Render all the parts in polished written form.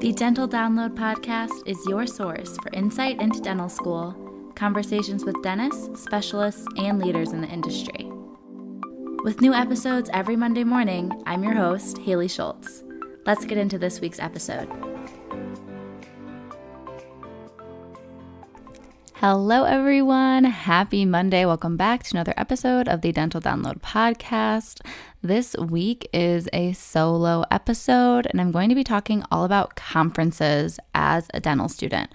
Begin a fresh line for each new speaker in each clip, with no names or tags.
The Dental Download podcast is your source for insight into dental school, conversations with dentists, specialists, and leaders in the industry. With new episodes every Monday morning, I'm your host, Haley Schultz. Let's get into this week's episode. Hello, everyone. Happy Monday. Welcome back to another episode of the Dental Download podcast. This week is a solo episode, and I'm going to be talking all about conferences as a dental student.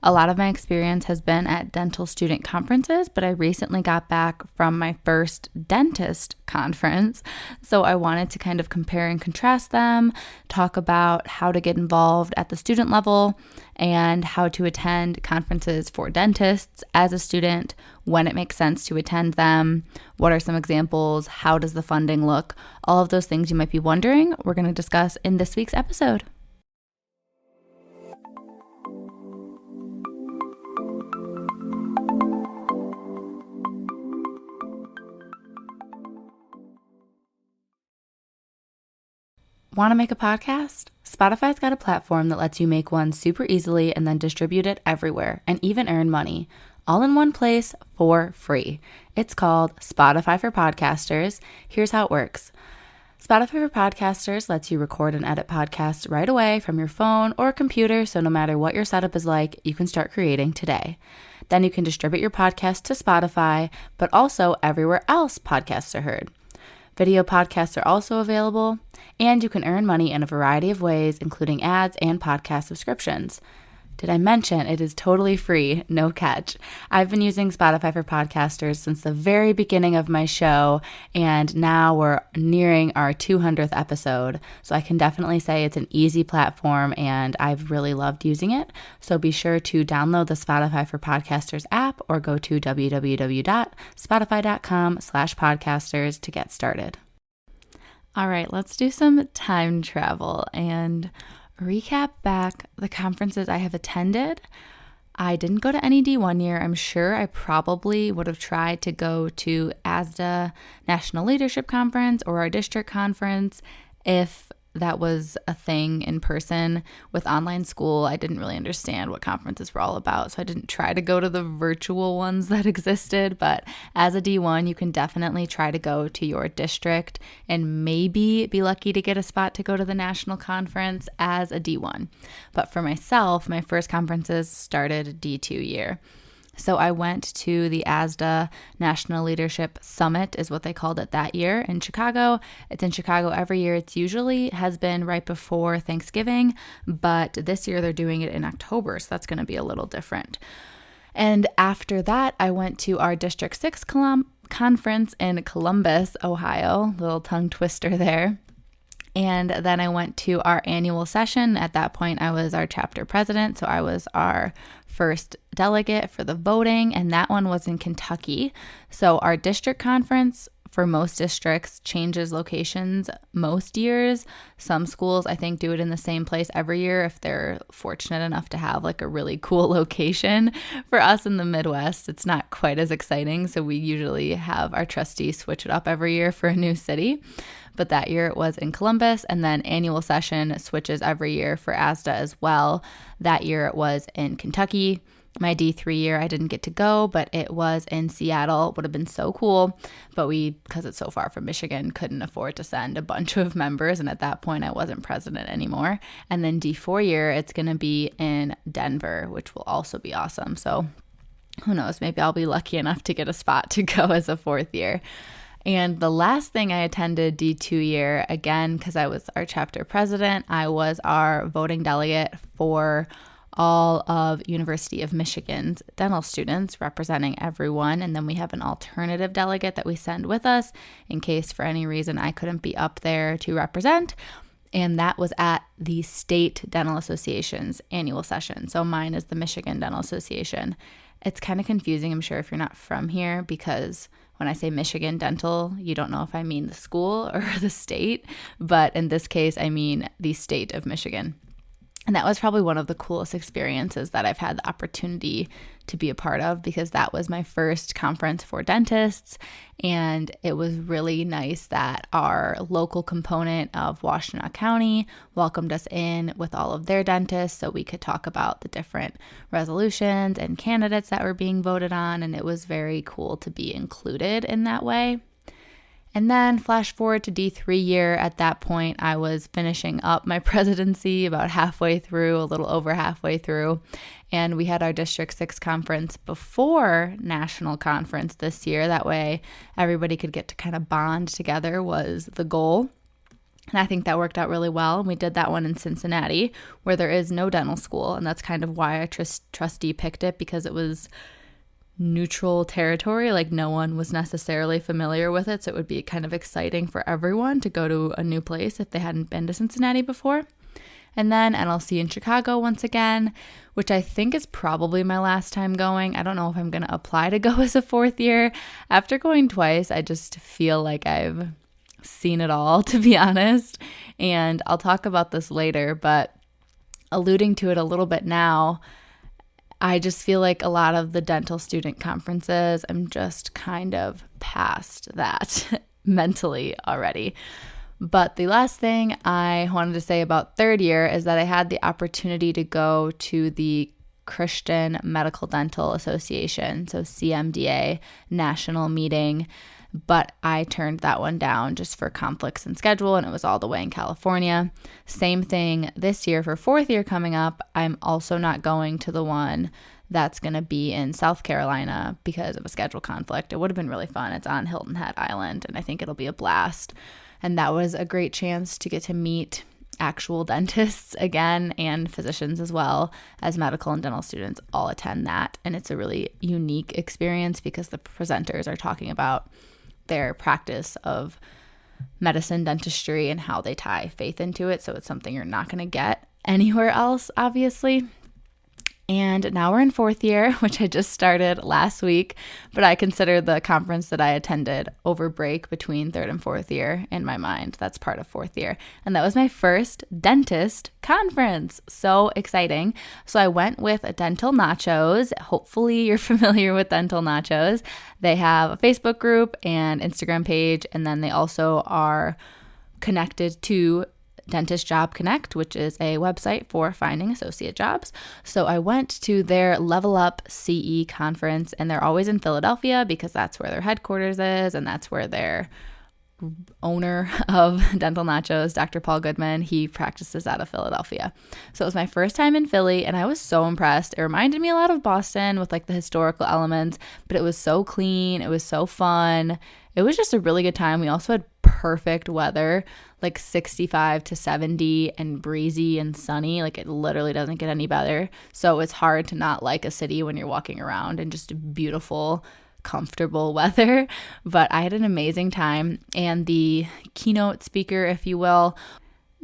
A lot of my experience has been at dental student conferences, but I recently got back from my first dentist conference. So I wanted to kind of compare and contrast them, talk about how to get involved at the student level and how to attend conferences for dentists as a student, when it makes sense to attend them, what are some examples, how does the funding look, all of those things you might be wondering, we're going to discuss in this week's episode. Want to make a podcast? Spotify's got a platform that lets you make one super easily and then distribute it everywhere and even earn money, all in one place for free. It's called Spotify for Podcasters. Here's how it works. Spotify for Podcasters lets you record and edit podcasts right away from your phone or computer, so no matter what your setup is like, you can start creating today. Then you can distribute your podcast to Spotify, but also everywhere else podcasts are heard. Video podcasts are also available, and you can earn money in a variety of ways, including ads and podcast subscriptions. Did I mention it is totally free, no catch? I've been using Spotify for Podcasters since the very beginning of my show, and now we're nearing our 200th episode, so I can definitely say it's an easy platform, and I've really loved using it. So be sure to download the Spotify for Podcasters app or go to www.spotify.com/podcasters to get started. All right, let's do some time travel and recap back the conferences I have attended. I didn't go to any D1 year. I'm sure I probably would have tried to go to ASDA National Leadership Conference or our district conference if that was a thing in person. With online school, I didn't really understand what conferences were all about, so I didn't try to go to the virtual ones that existed. But as a D1, you can definitely try to go to your district and maybe be lucky to get a spot to go to the national conference as a D1. But for myself, my first conferences started D2 year. So I went to the ASDA National Leadership Summit, is what they called it that year, in Chicago. It's in Chicago every year. It's usually has been right before Thanksgiving, but this year they're doing it in October, so that's going to be a little different. And after that, I went to our District 6 conference in Columbus, Ohio. Little tongue twister there. And then I went to our annual session. At that point, I was our chapter president, so I was our first delegate for the voting, and that one was in Kentucky. So our district conference for most districts changes locations most years. Some schools, I think, do it in the same place every year if they're fortunate enough to have like a really cool location. For us in the Midwest, it's not quite as exciting, so we usually have our trustees switch it up every year for a new city. But that year it was in Columbus, and then annual session switches every year for ASDA as well. That year it was in Kentucky. My D3 year, I didn't get to go, but it was in Seattle. It would have been so cool, but because it's so far from Michigan, couldn't afford to send a bunch of members, and at that point, I wasn't president anymore. And then D4 year, it's going to be in Denver, which will also be awesome. So who knows, maybe I'll be lucky enough to get a spot to go as a fourth year. And the last thing I attended D2 year, again, because I was our chapter president, I was our voting delegate for all of University of Michigan's dental students, representing everyone. And then we have an alternative delegate that we send with us in case for any reason I couldn't be up there to represent. And that was at the State Dental Association's annual session. So mine is the Michigan Dental Association. It's kind of confusing, I'm sure, if you're not from here, because when I say Michigan Dental, you don't know if I mean the school or the state, but in this case, I mean the state of Michigan. And that was probably one of the coolest experiences that I've had the opportunity to be a part of, because that was my first conference for dentists. And it was really nice that our local component of Washtenaw County welcomed us in with all of their dentists so we could talk about the different resolutions and candidates that were being voted on. And it was very cool to be included in that way. And then flash forward to D3 year. At that point, I was finishing up my presidency, about halfway through, a little over halfway through. And we had our District 6 conference before national conference this year. That way everybody could get to kind of bond together was the goal. And I think that worked out really well. And we did that one in Cincinnati, where there is no dental school. And that's kind of why our trustee picked it, because it was neutral territory. Like, no one was necessarily familiar with it, so it would be kind of exciting for everyone to go to a new place if they hadn't been to Cincinnati before. And then NLC in Chicago once again, which I think is probably my last time going. I don't know if I'm going to apply to go as a fourth year. After going twice, I just feel like I've seen it all, to be honest. And I'll talk about this later, but alluding to it a little bit now, I just feel like a lot of the dental student conferences, I'm just kind of past that mentally already. But the last thing I wanted to say about third year is that I had the opportunity to go to the Christian Medical Dental Association, so CMDA national meeting, but I turned that one down just for conflicts in schedule, and it was all the way in California. Same thing this year for fourth year coming up. I'm also not going to the one that's going to be in South Carolina because of a schedule conflict. It would have been really fun. It's on Hilton Head Island, and I think it'll be a blast. And that was a great chance to get to meet actual dentists again, and physicians as well, as medical and dental students all attend that. And it's a really unique experience because the presenters are talking about their practice of medicine, dentistry, and how they tie faith into it. So it's something you're not going to get anywhere else, obviously. And now we're in fourth year, which I just started last week, but I consider the conference that I attended over break between third and fourth year in my mind. That's part of fourth year. And that was my first dentist conference. So exciting. So I went with Dental Nachos. Hopefully you're familiar with Dental Nachos. They have a Facebook group and Instagram page, and then they also are connected to Dentist Job Connect, which is a website for finding associate jobs. So I went to their Level Up CE conference, and they're always in Philadelphia because that's where their headquarters is, and that's where their owner of Dental Nachos, Dr. Paul Goodman, he practices out of Philadelphia. So it was my first time in Philly, and I was so impressed. It reminded me a lot of Boston with like the historical elements, but it was so clean. It was so fun. It was just a really good time. We also had perfect weather, like 65 to 70 and breezy and sunny. Like, it literally doesn't get any better. So it's hard to not like a city when you're walking around in just beautiful, comfortable weather. But I had an amazing time. And the keynote speaker, if you will,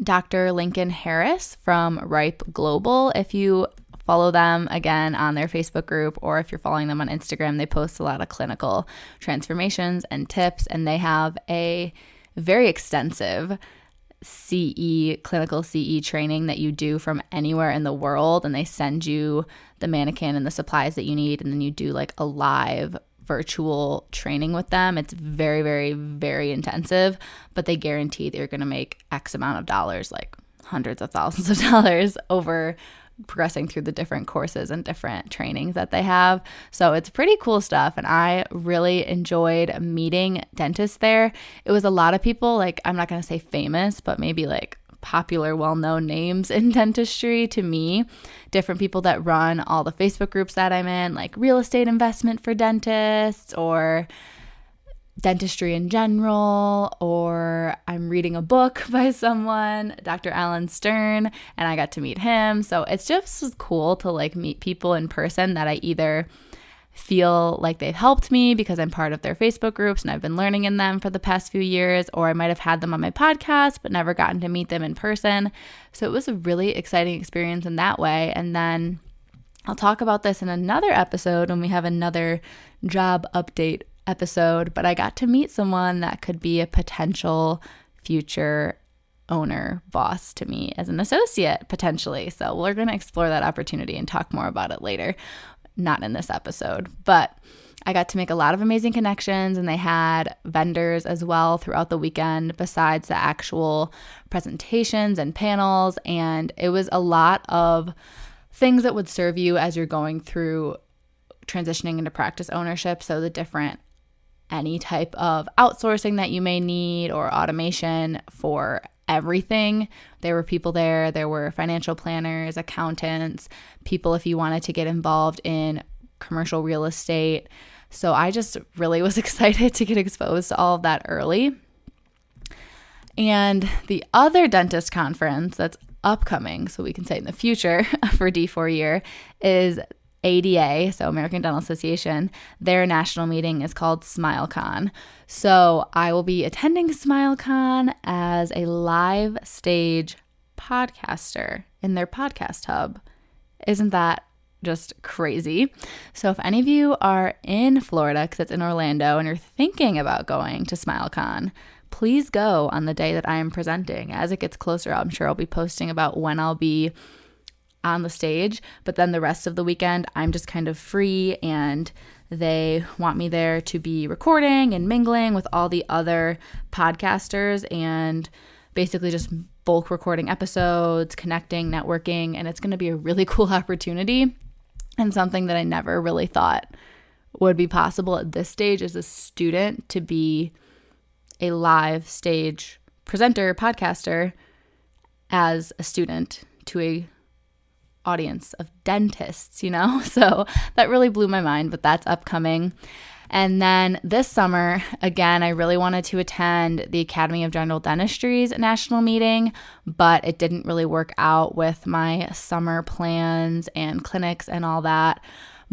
Dr. Lincoln Harris from Ripe Global, if you follow them again on their Facebook group, or if you're following them on Instagram, they post a lot of clinical transformations and tips, and they have a very extensive clinical CE training that you do from anywhere in the world, and they send you the mannequin and the supplies that you need, and then you do like a live virtual training with them. It's very, very, very intensive, but they guarantee that you're going to make X amount of dollars, like hundreds of thousands of dollars over progressing through the different courses and different trainings that they have. So it's pretty cool stuff. And I really enjoyed meeting dentists there. It was a lot of people, like, I'm not going to say famous, but maybe like popular, well-known names in dentistry to me. Different people that run all the Facebook groups that I'm in, like real estate investment for dentists, or dentistry in general, or I'm reading a book by someone, Dr. Alan Stern, and I got to meet him. So it's just cool to like meet people in person that I either feel like they've helped me because I'm part of their Facebook groups and I've been learning in them for the past few years, or I might have had them on my podcast but never gotten to meet them in person. So it was a really exciting experience in that way. And then I'll talk about this in another episode when we have another job update episode, but I got to meet someone that could be a potential future owner boss to me as an associate potentially. So we're going to explore that opportunity and talk more about it later. Not in this episode, but I got to make a lot of amazing connections, and they had vendors as well throughout the weekend besides the actual presentations and panels. And it was a lot of things that would serve you as you're going through transitioning into practice ownership. So any type of outsourcing that you may need or automation for everything. There were people there. There were financial planners, accountants, people if you wanted to get involved in commercial real estate. So I just really was excited to get exposed to all of that early. And the other dentist conference that's upcoming, so we can say in the future for D4 year, is ADA, so American Dental Association. Their national meeting is called SmileCon. So I will be attending SmileCon as a live stage podcaster in their podcast hub. Isn't that just crazy? So if any of you are in Florida, because it's in Orlando, and you're thinking about going to SmileCon, please go on the day that I am presenting. As it gets closer, I'm sure I'll be posting about when I'll be on the stage, but then the rest of the weekend I'm just kind of free, and they want me there to be recording and mingling with all the other podcasters and basically just bulk recording episodes, connecting, networking, and it's going to be a really cool opportunity and something that I never really thought would be possible at this stage as a student, to be a live stage presenter, podcaster as a student to a audience of dentists, So that really blew my mind, but that's upcoming. And then this summer, again, I really wanted to attend the Academy of General Dentistry's national meeting, but it didn't really work out with my summer plans and clinics and all that.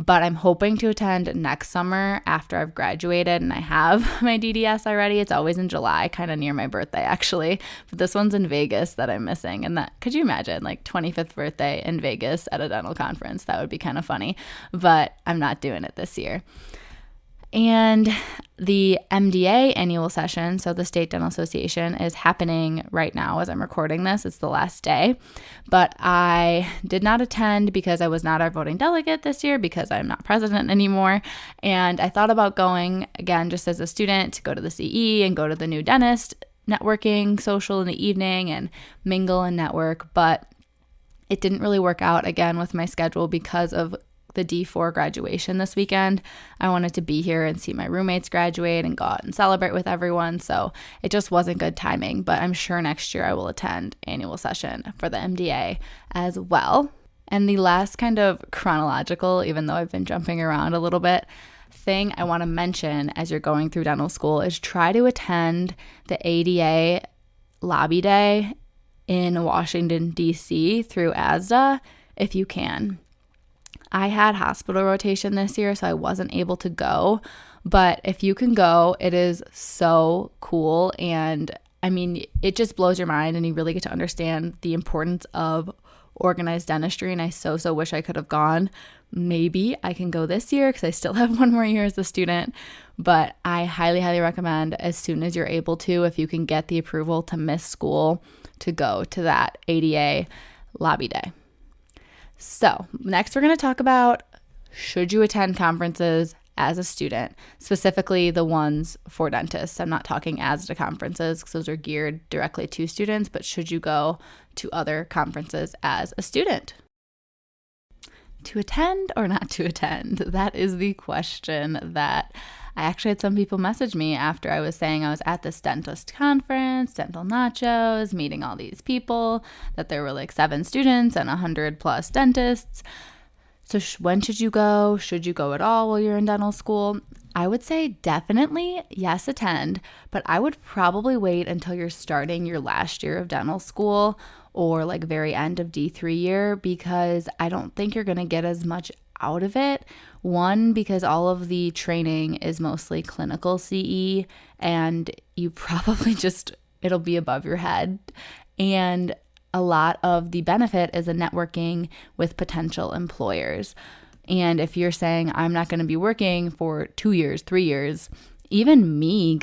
But I'm hoping to attend next summer after I've graduated and I have my DDS already. It's always in July, kind of near my birthday actually. But this one's in Vegas that I'm missing. And that, could you imagine, like 25th birthday in Vegas at a dental conference? That would be kind of funny. But I'm not doing it this year. And the MDA annual session, so the State Dental Association, is happening right now as I'm recording this. It's the last day. But I did not attend because I was not our voting delegate this year because I'm not president anymore. And I thought about going, again, just as a student, to go to the CE and go to the new dentist networking social in the evening and mingle and network. But it didn't really work out, again, with my schedule because of the D4 graduation this weekend. I wanted to be here and see my roommates graduate and go out and celebrate with everyone. So it just wasn't good timing, but I'm sure next year I will attend annual session for the MDA as well. And the last kind of chronological, even though I've been jumping around a little bit, thing I want to mention as you're going through dental school is try to attend the ADA lobby day in Washington, D.C. through ASDA if you can. I had hospital rotation this year, so I wasn't able to go. But if you can go, it is so cool. And I mean, it just blows your mind, and you really get to understand the importance of organized dentistry. And I so wish I could have gone. Maybe I can go this year because I still have one more year as a student. But I highly recommend, as soon as you're able to, if you can get the approval to miss school, to go to that ADA lobby day. So next we're going to talk about, should you attend conferences as a student, specifically the ones for dentists. I'm not talking ASDA conferences because those are geared directly to students, but should you go to other conferences as a student? To attend or not to attend? That is the question that I actually had some people message me after I was saying I was at this dentist conference, Dental Nachos, meeting all these people, that there were like 7 students and 100 plus dentists. So when should you go? Should you go at all while you're in dental school? I would say definitely yes, attend, but I would probably wait until you're starting your last year of dental school or like very end of D3 year, because I don't think you're going to get as much out of it. One, because all of the training is mostly clinical CE and you probably it'll be above your head. And a lot of the benefit is the networking with potential employers. And if you're saying, I'm not going to be working for 2 years, 3 years Even me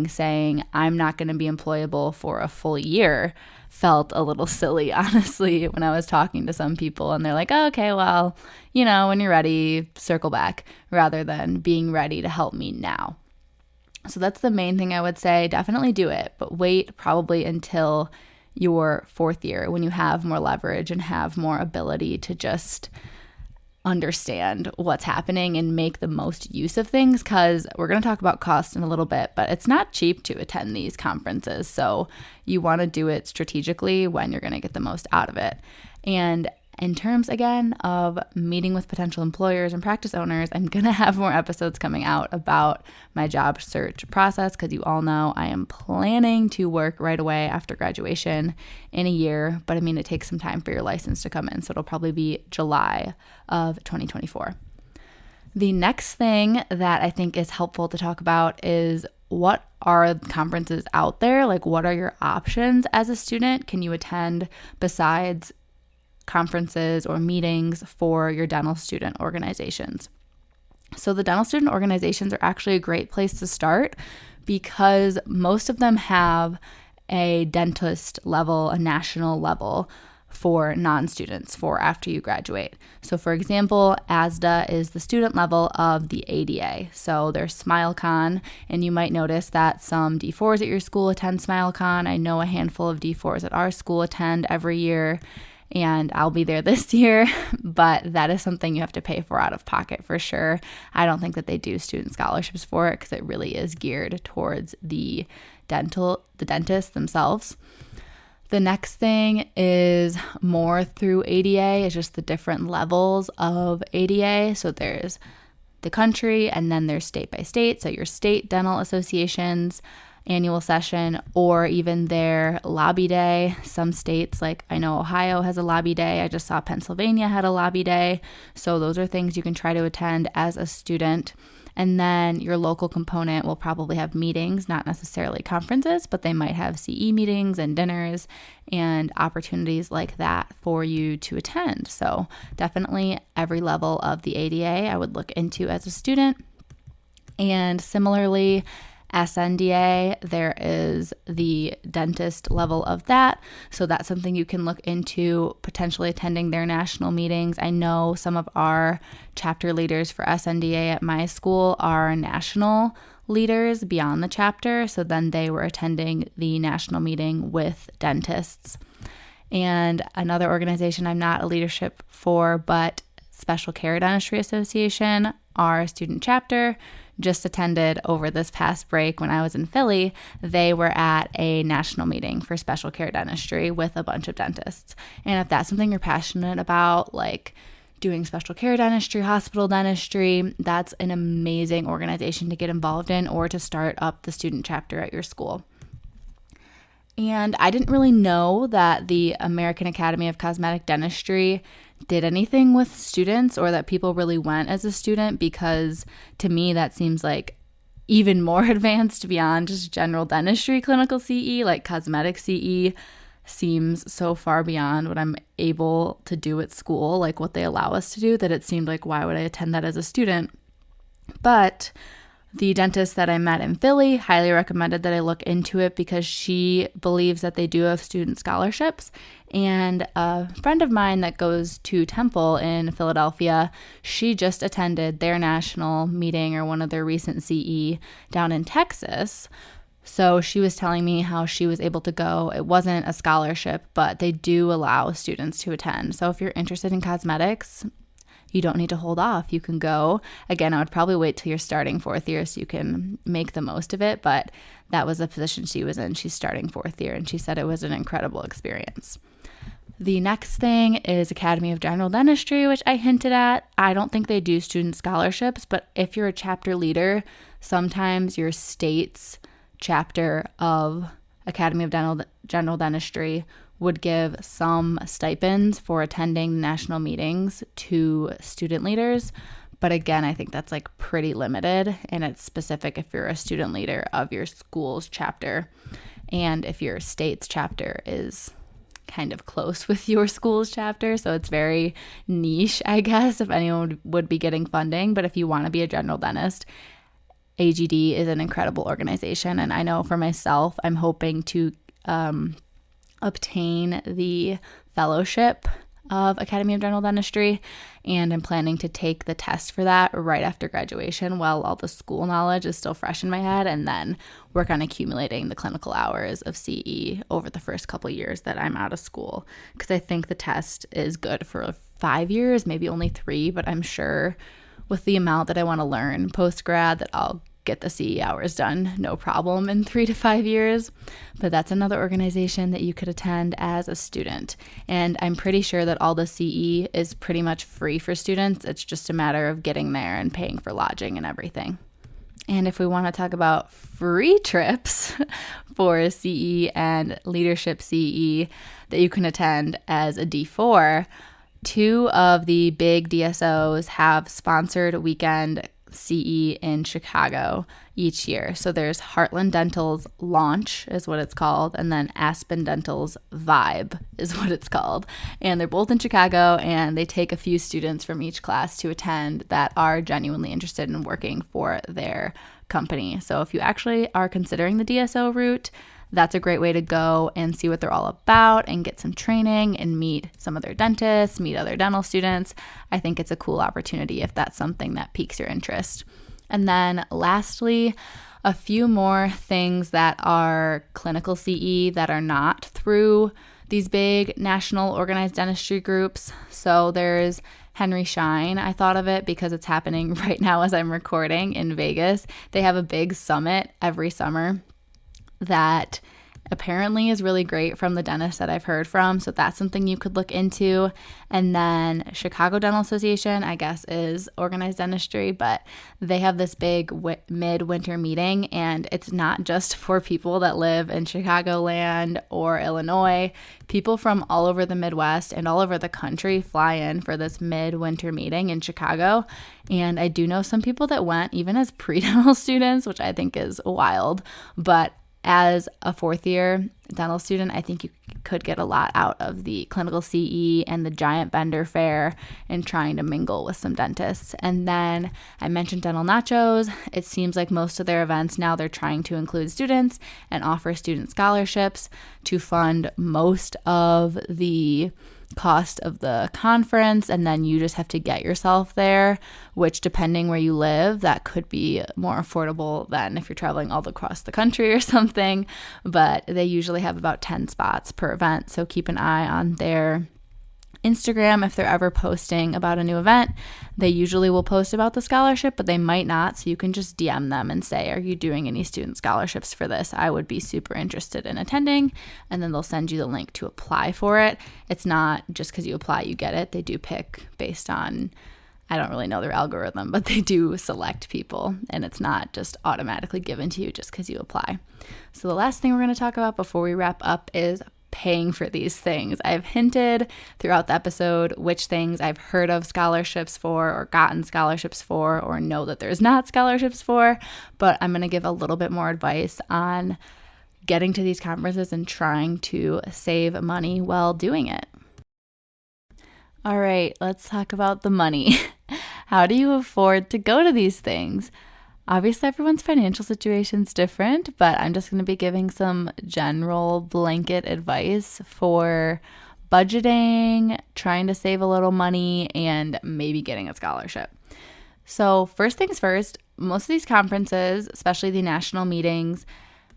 saying I'm not going to be employable for a full year felt a little silly, honestly, when I was talking to some people and they're like, oh, okay, well, when you're ready, circle back, rather than being ready to help me now. So that's the main thing I would say. Definitely do it, but wait probably until your fourth year when you have more leverage and have more ability to just understand what's happening and make the most use of things, because we're going to talk about cost in a little bit, but it's not cheap to attend these conferences. So you want to do it strategically when you're going to get the most out of it. And in terms, again, of meeting with potential employers and practice owners, I'm going to have more episodes coming out about my job search process, because you all know I am planning to work right away after graduation in a year. But I mean, it takes some time for your license to come in. So it'll probably be July of 2024. The next thing that I think is helpful to talk about is what are conferences out there? Like, what are your options as a student? Can you attend besides conferences or meetings for your dental student organizations? So the dental student organizations are actually a great place to start, because most of them have a dentist level, a national level for non-students for after you graduate. So for example, ASDA is the student level of the ADA. So there's SmileCon, and you might notice that some D4s at your school attend SmileCon. I know a handful of D4s at our school attend every year, and I'll be there this year, but that is something you have to pay for out of pocket for sure. I don't think that they do student scholarships for it, because it really is geared towards the dentists themselves. The next thing is more through ADA. It's just the different levels of ADA. So there's the country, and then there's state by state. So your state dental associations annual session, or even their lobby day. Some states, like I know Ohio has a lobby day. I just saw Pennsylvania had a lobby day. So those are things you can try to attend as a student. And then your local component will probably have meetings, not necessarily conferences, but they might have CE meetings and dinners and opportunities like that for you to attend. So definitely every level of the ADA I would look into as a student. And similarly, SNDA, there is the dentist level of that. So that's something you can look into, potentially attending their national meetings. I know some of our chapter leaders for SNDA at my school are national leaders beyond the chapter. So then they were attending the national meeting with dentists. And another organization I'm not a leadership for, but Special Care Dentistry Association, our student chapter, just attended over this past break when I was in Philly. They were at a national meeting for special care dentistry with a bunch of dentists. And if that's something you're passionate about, like doing special care dentistry, hospital dentistry, that's an amazing organization to get involved in, or to start up the student chapter at your school. And I didn't really know that the American Academy of Cosmetic Dentistry did anything with students, or that people really went as a student, because to me that seems like even more advanced beyond just general dentistry clinical CE. Like cosmetic CE seems so far beyond what I'm able to do at school, like what they allow us to do, that it seemed like, why would I attend that as a student? But the dentist that I met in Philly highly recommended that I look into it, because she believes that they do have student scholarships. And a friend of mine that goes to Temple in Philadelphia, she just attended their national meeting, or one of their recent CE down in Texas. So she was telling me how she was able to go. It wasn't a scholarship, but they do allow students to attend. So if you're interested in cosmetics, you don't need to hold off. You can go. Again, I would probably wait till you're starting fourth year so you can make the most of it, but that was the position she was in. She's starting fourth year, and she said it was an incredible experience. The next thing is Academy of General Dentistry, which I hinted at. I don't think they do student scholarships, but if you're a chapter leader, sometimes your state's chapter of Academy of General Dentistry would give some stipends for attending national meetings to student leaders. But again, I think that's like pretty limited, and it's specific if you're a student leader of your school's chapter, and if your state's chapter is kind of close with your school's chapter. So it's very niche, I guess, if anyone would be getting funding. But if you want to be a general dentist, AGD is an incredible organization. And I know for myself, I'm hoping to obtain the fellowship of Academy of General Dentistry, and I'm planning to take the test for that right after graduation while all the school knowledge is still fresh in my head, and then work on accumulating the clinical hours of CE over the first couple years that I'm out of school, because I think the test is good for 5 years, maybe only 3, but I'm sure with the amount that I want to learn post-grad that I'll get the CE hours done no problem in 3 to 5 years. But that's another organization that you could attend as a student. And I'm pretty sure that all the CE is pretty much free for students. It's just a matter of getting there and paying for lodging and everything. And if we want to talk about free trips for CE and leadership CE that you can attend as a D4, 2 of the big DSOs have sponsored weekend CE in Chicago each year. So there's Heartland Dental's Launch is what it's called, and then Aspen Dental's Vibe is what it's called. And they're both in Chicago, and they take a few students from each class to attend that are genuinely interested in working for their company. So if you actually are considering the DSO route, that's a great way to go and see what they're all about and get some training and meet some of their dentists, meet other dental students. I think it's a cool opportunity if that's something that piques your interest. And then lastly, a few more things that are clinical CE that are not through these big national organized dentistry groups. So there's Henry Schein. I thought of it because it's happening right now as I'm recording in Vegas. They have a big summit every summer that apparently is really great from the dentists that I've heard from. So that's something you could look into. And then Chicago Dental Association, I guess, is organized dentistry, but they have this big midwinter meeting, and it's not just for people that live in Chicagoland or Illinois. People from all over the Midwest and all over the country fly in for this midwinter meeting in Chicago. And I do know some people that went even as pre-dental students, which I think is wild, but as a fourth year dental student, I think you could get a lot out of the clinical CE and the giant vendor fair and trying to mingle with some dentists. And then I mentioned Dental Nachos. It seems like most of their events now they're trying to include students and offer student scholarships to fund most of the cost of the conference, and then you just have to get yourself there, which depending where you live, that could be more affordable than if you're traveling all across the country or something. But they usually have about 10 spots per event, so keep an eye on their Instagram if they're ever posting about a new event. They usually will post about the scholarship, but they might not, so you can just DM them and say, are you doing any student scholarships for this? I would be super interested in attending, and then they'll send you the link to apply for it. It's not just because you apply you get it. They do pick based on, I don't really know their algorithm, but they do select people, and it's not just automatically given to you just because you apply. So the last thing we're going to talk about before we wrap up is paying for these things. I've hinted throughout the episode which things I've heard of scholarships for or gotten scholarships for or know that there's not scholarships for, but I'm going to give a little bit more advice on getting to these conferences and trying to save money while doing it. All right, let's talk about the money. How do you afford to go to these things? Obviously, everyone's financial situation is different, but I'm just going to be giving some general blanket advice for budgeting, trying to save a little money, and maybe getting a scholarship. So first things first, most of these conferences, especially the national meetings,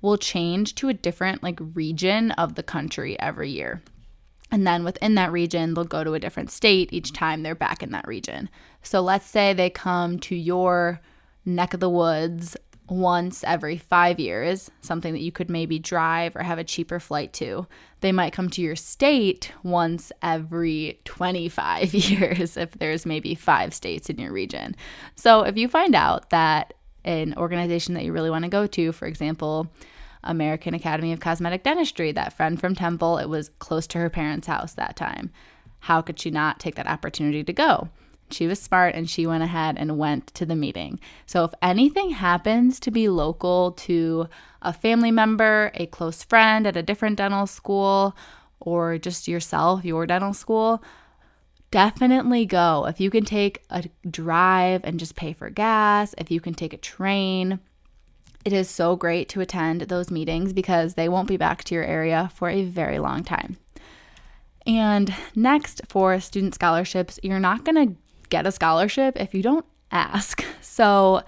will change to a different region of the country every year. And then within that region, they'll go to a different state each time they're back in that region. So let's say they come to your neck of the woods once every 5 years, something that you could maybe drive or have a cheaper flight to. They might come to your state once every 25 years if there's maybe 5 states in your region. So if you find out that an organization that you really want to go to, for example, American Academy of Cosmetic Dentistry, that friend from Temple, it was close to her parents' house that time. How could she not take that opportunity to go? She was smart and she went ahead and went to the meeting. So if anything happens to be local to a family member, a close friend at a different dental school, or just yourself, your dental school, definitely go. If you can take a drive and just pay for gas, if you can take a train, It is so great to attend those meetings because they won't be back to your area for a very long time. And next, for student scholarships, you're not going to get a scholarship if you don't ask. So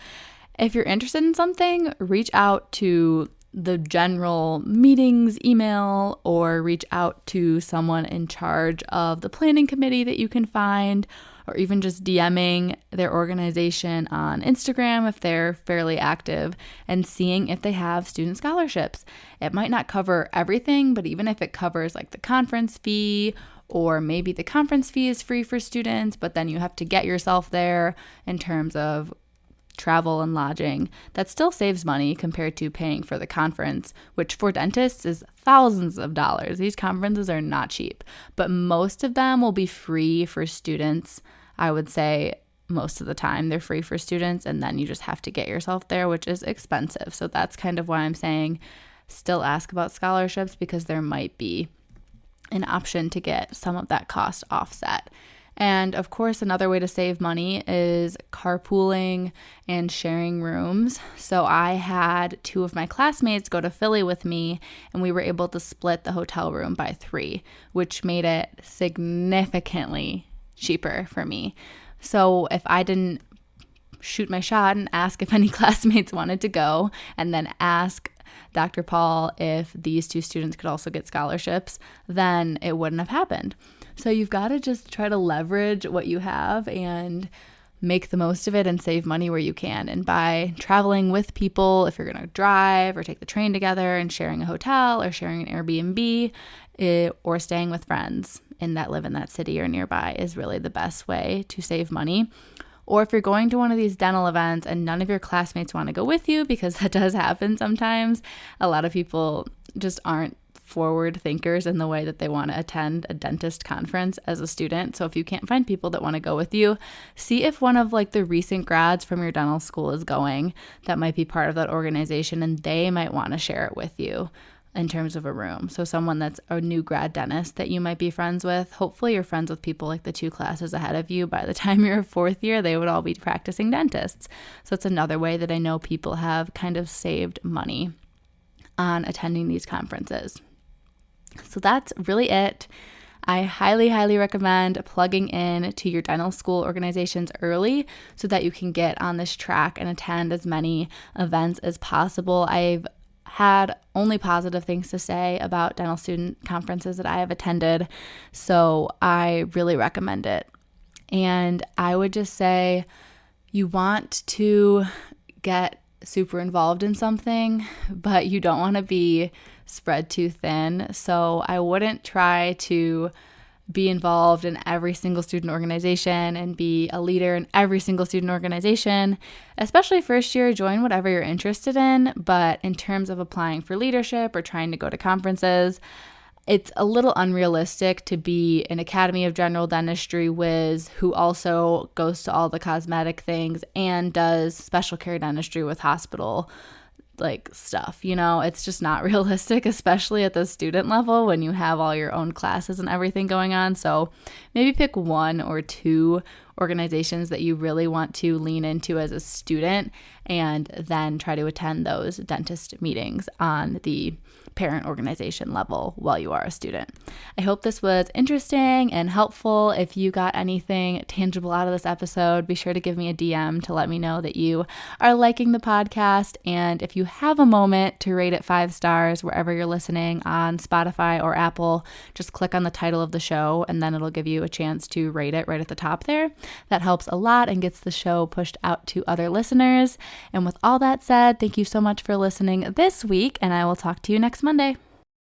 if you're interested in something, reach out to the general meetings email or reach out to someone in charge of the planning committee that you can find, or even just DMing their organization on Instagram if they're fairly active and seeing if they have student scholarships. It might not cover everything, but even if it covers like the conference fee, or maybe the conference fee is free for students, but then you have to get yourself there in terms of travel and lodging, that still saves money compared to paying for the conference, which for dentists is thousands of dollars. These conferences are not cheap, but most of them will be free for students. I would say most of the time they're free for students, and then you just have to get yourself there, which is expensive. So that's kind of why I'm saying still ask about scholarships, because there might be an option to get some of that cost offset. And of course, another way to save money is carpooling and sharing rooms. So I had 2 of my classmates go to Philly with me, and we were able to split the hotel room by 3, which made it significantly cheaper for me. So if I didn't shoot my shot and ask if any classmates wanted to go, and then ask Dr. Paul if these 2 students could also get scholarships, then it wouldn't have happened. So you've got to just try to leverage what you have and make the most of it and save money where you can. And by traveling with people, if you're going to drive or take the train together, and sharing a hotel or sharing an Airbnb, or staying with friends that live in that city or nearby, is really the best way to save money. Or if you're going to one of these dental events and none of your classmates want to go with you, because that does happen sometimes, a lot of people just aren't forward thinkers in the way that they want to attend a dentist conference as a student. So if you can't find people that want to go with you, see if one of like the recent grads from your dental school is going. That might be part of that organization, and they might want to share it with you in terms of a room. So someone that's a new grad dentist that you might be friends with, hopefully you're friends with people like the 2 classes ahead of you. By the time you're a 4th year, they would all be practicing dentists. So it's another way that I know people have kind of saved money on attending these conferences. So that's really it. I highly, highly recommend plugging in to your dental school organizations early so that you can get on this track and attend as many events as possible. I've had only positive things to say about dental student conferences that I have attended, so I really recommend it. And I would just say, you want to get super involved in something, but you don't want to be spread too thin. So I wouldn't try to be involved in every single student organization and be a leader in every single student organization. Especially first year, join whatever you're interested in. But in terms of applying for leadership or trying to go to conferences, it's a little unrealistic to be an Academy of General Dentistry whiz who also goes to all the cosmetic things and does special care dentistry with hospital like stuff. It's just not realistic, especially at the student level when you have all your own classes and everything going on. So maybe pick 1 or 2 organizations that you really want to lean into as a student, and then try to attend those dentist meetings on the parent organization level while you are a student. I hope this was interesting and helpful. If you got anything tangible out of this episode, be sure to give me a DM to let me know that you are liking the podcast. And if you have a moment to rate it 5 stars wherever you're listening, on Spotify or Apple, just click on the title of the show and then it'll give you a chance to rate it right at the top there. That helps a lot and gets the show pushed out to other listeners. And with all that said, thank you so much for listening this week, and I will talk to you next Monday.